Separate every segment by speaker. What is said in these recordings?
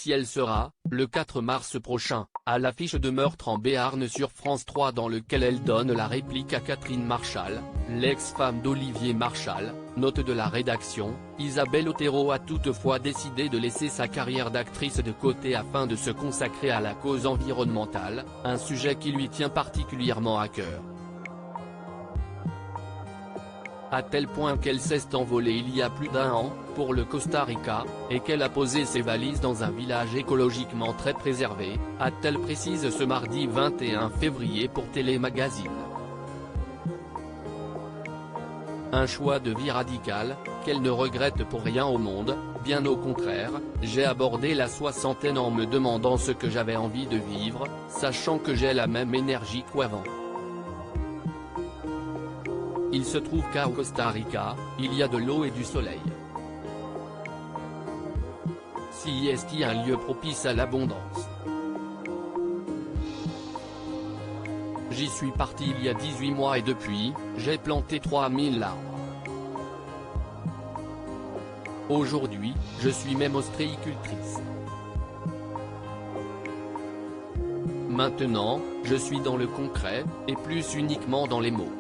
Speaker 1: si elle sera, le 4 mars prochain, à l'affiche de Meurtre en Béarn sur France 3 dans lequel elle donne la réplique à Catherine Marchal, l'ex-femme d'Olivier Marchal. Note de la rédaction, Isabelle Otero a toutefois décidé de laisser sa carrière d'actrice de côté afin de se consacrer à la cause environnementale, un sujet qui lui tient particulièrement à cœur. À tel point qu'elle s'est envolée il y a plus d'1 an, pour le Costa Rica, et qu'elle a posé ses valises dans un village écologiquement très préservé, a-t-elle précisé ce mardi 21 février pour Télémagazine. Un choix de vie radical, qu'elle ne regrette pour rien au monde, bien au contraire. J'ai abordé la soixantaine en me demandant ce que j'avais envie de vivre, sachant que j'ai la même énergie qu'avant. Il se trouve qu'au Costa Rica, il y a de l'eau et du soleil. C'est un lieu propice à l'abondance. J'y suis parti il y a 18 mois et depuis, j'ai planté 3000 arbres. Aujourd'hui, je suis même ostréicultrice. Maintenant, je suis dans le concret, et plus uniquement dans les mots.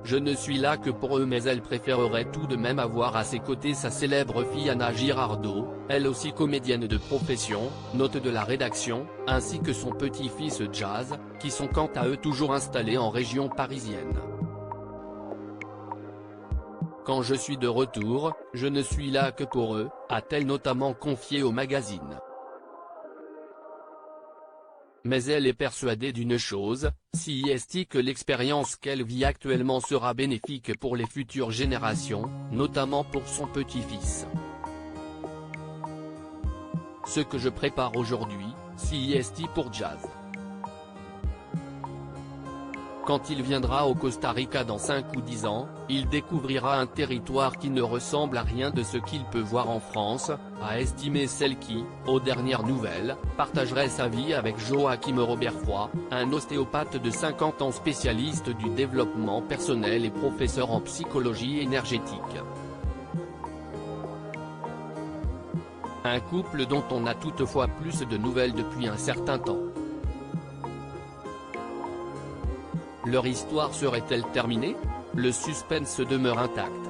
Speaker 1: Je ne suis là que pour eux, mais elle préférerait tout de même avoir à ses côtés sa célèbre fille Anna Girardot, elle aussi comédienne de profession, note de la rédaction, ainsi que son petit-fils Jazz, qui sont quant à eux toujours installés en région parisienne. Quand je suis de retour, je ne suis là que pour eux, a-t-elle notamment confié au magazine. Mais elle est persuadée d'une chose, que l'expérience qu'elle vit actuellement sera bénéfique pour les futures générations, notamment pour son petit-fils. Ce que je prépare aujourd'hui, pour Jazz. Quand il viendra au Costa Rica dans 5 ou 10 ans, il découvrira un territoire qui ne ressemble à rien de ce qu'il peut voir en France, a estimé celle qui, aux dernières nouvelles, partagerait sa vie avec Joachim Roberfoy, un ostéopathe de 50 ans spécialiste du développement personnel et professeur en psychologie énergétique. Un couple dont on a toutefois plus de nouvelles depuis un certain temps. Leur histoire serait-elle terminée? Le suspense demeure intact.